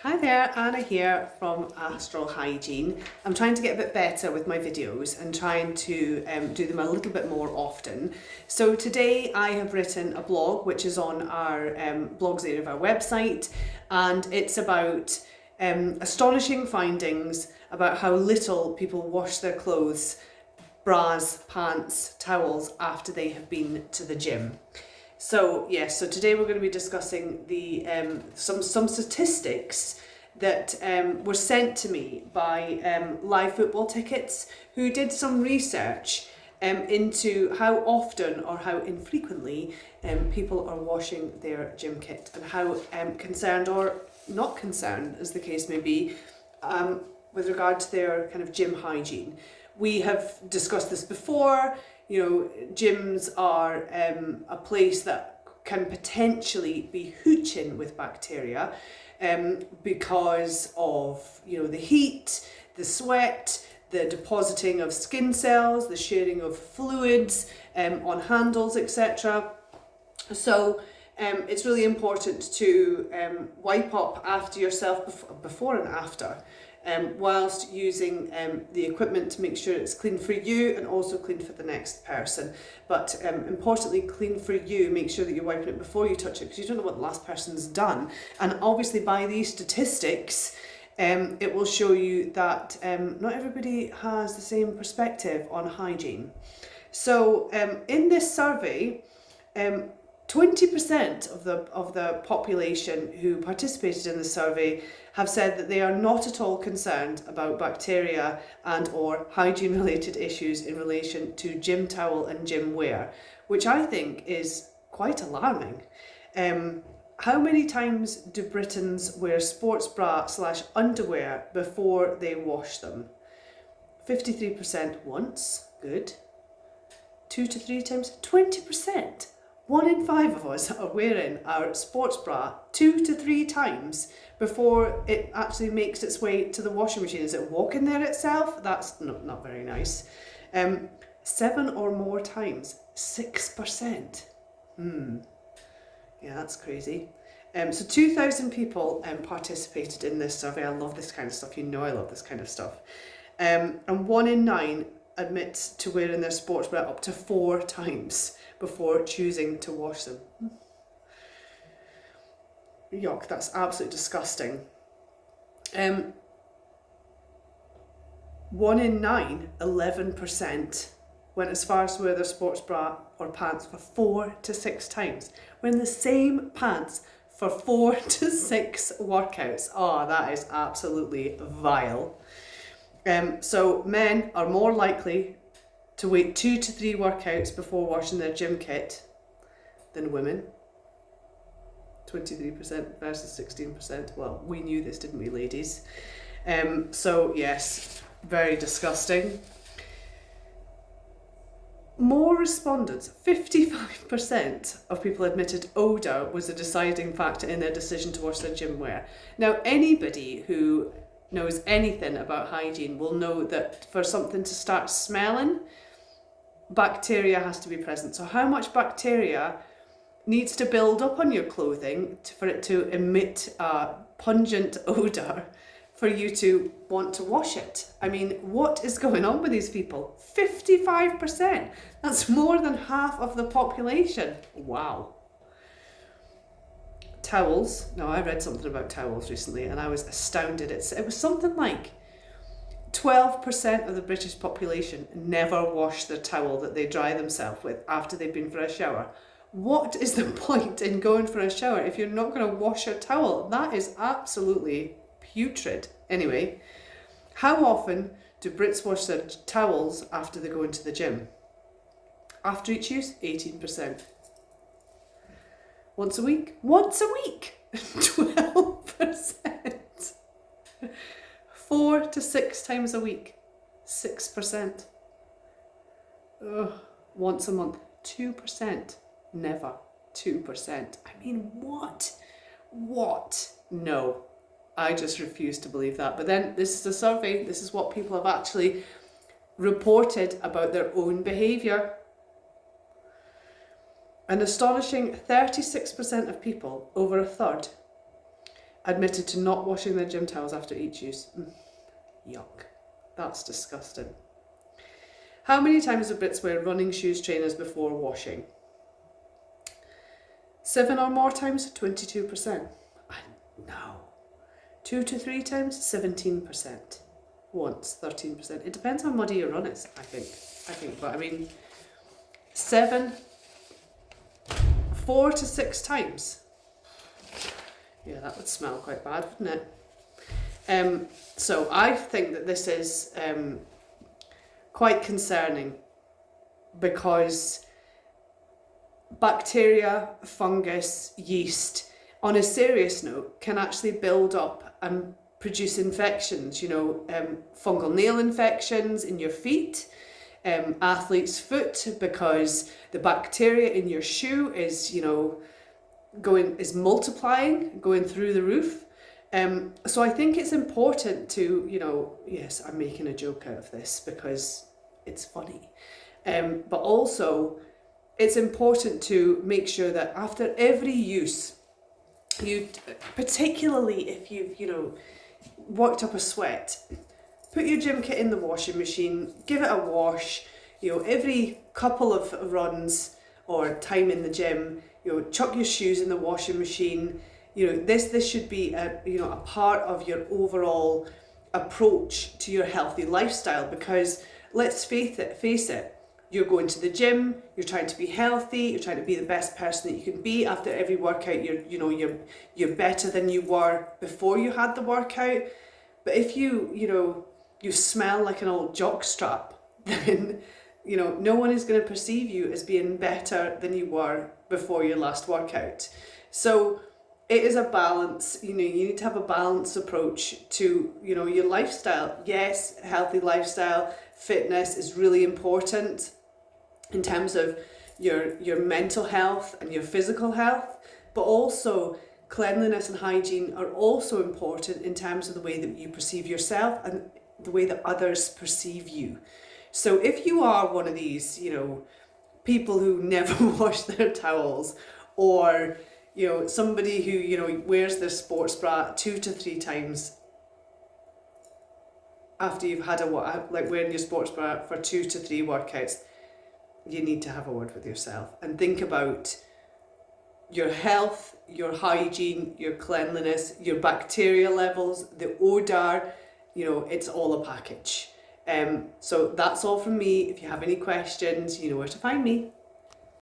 Hi there, Anna here from Astral Hygiene. I'm trying to get a bit better with my videos and trying to do them a little bit more often. So today I have written a blog which is on our blogs area of our website, and it's about astonishing findings about how little people wash their clothes, bras, pants, towels after they have been to the gym. So yes, so today we're going to be discussing the some statistics that were sent to me by Live Football Tickets, who did some research into how often or how infrequently people are washing their gym kit, and how concerned or not concerned, as the case may be, with regard to their kind of gym hygiene. We have discussed this before. You know, gyms are a place that can potentially be hooching with bacteria because of, you know, the heat, the sweat, the depositing of skin cells, the sharing of fluids on handles, etc. So it's really important to wipe up after yourself before and after. Whilst using the equipment to make sure it's clean for you and also clean for the next person. But importantly, clean for you, make sure that you're wiping it before you touch it, because you don't know what the last person's done. And obviously by these statistics, it will show you that not everybody has the same perspective on hygiene. So in this survey, 20% of the population who participated in the survey have said that they are not at all concerned about bacteria and or hygiene related issues in relation to gym towel and gym wear, which I think is quite alarming. How many times do Britons wear sports bra / underwear before they wash them? 53% once, good. 2 to 3 times, 20%. 1 in 5 of us are wearing our sports bra 2 to 3 times before it actually makes its way to the washing machine. Is it walking there itself? That's not very nice. 7 or more times, 6%. Yeah, that's crazy. So 2,000 people participated in this survey. I love this kind of stuff. You know I love this kind of stuff. And 1 in 9 admits to wearing their sports bra up to 4 times before choosing to wash them. Yuck, that's absolutely disgusting. 1 in 9, 11%, went as far as to wear their sports bra or pants for 4 to 6 times. Wearing the same pants for 4 to 6 workouts. Oh, that is absolutely vile. So men are more likely to wait 2 to 3 workouts before washing their gym kit than women. 23% versus 16%. Well, we knew this, didn't we, ladies? So yes, very disgusting. More respondents, 55% of people admitted odour was a deciding factor in their decision to wash their gym wear. Now, anybody who knows anything about hygiene will know that for something to start smelling, bacteria has to be present. So how much bacteria needs to build up on your clothing for it to emit a pungent odour for you to want to wash it? I mean, what is going on with these people? 55%. That's more than half of the population. Wow. Towels. Now, I read something about towels recently and I was astounded. It was something like 12% of the British population never wash their towel that they dry themselves with after they've been for a shower. What is the point in going for a shower if you're not going to wash your towel? That is absolutely putrid. Anyway, how often do Brits wash their towels after they go into the gym? After each use, 18%. Once a week? Once a week! 12%. 4 to 6 times a week, 6%. Ugh. Once a month, 2%. Never. 2%. I mean, what? What? No. I just refuse to believe that. But then this is a survey. This is what people have actually reported about their own behaviour. An astonishing 36% of people, over a third, admitted to not washing their gym towels after each use. Yuck. That's disgusting. How many times do Brits wear running shoes, trainers before washing? 7 or more times, 22%. No. 2 to 3 times, 17%. Once, 13%. It depends how muddy your run is, I think. But I mean, 4 to 6 times. Yeah, that would smell quite bad, wouldn't it? So I think that this is quite concerning, because bacteria, fungus, yeast, on a serious note, can actually build up and produce infections, fungal nail infections in your feet, athlete's foot, because the bacteria in your shoe is, is multiplying, going through the roof. So I think it's important to, yes, I'm making a joke out of this because it's funny, but also it's important to make sure that after every use, particularly if you've, worked up a sweat, put your gym kit in the washing machine, give it a wash, every couple of runs or time in the gym, chuck your shoes in the washing machine. This should be a part of your overall approach to your healthy lifestyle, because let's face it, you're going to the gym, you're trying to be healthy, you're trying to be the best person that you can be. After every workout, you're better than you were before you had the workout. But if you smell like an old jockstrap, then no one is going to perceive you as being better than you were before your last workout. So it is a balance. You need to have a balanced approach to your lifestyle. Yes, healthy lifestyle, fitness is really important in terms of your mental health and your physical health, but also cleanliness and hygiene are also important in terms of the way that you perceive yourself and the way that others perceive you. So if you are one of these, people who never wash their towels, or somebody who wears their sports bra 2 to 3 times after you've had wearing your sports bra for 2 to 3 workouts, you need to have a word with yourself and think about your health, your hygiene, your cleanliness, your bacteria levels, the odour. It's all a package. So that's all from me. If you have any questions, you know where to find me.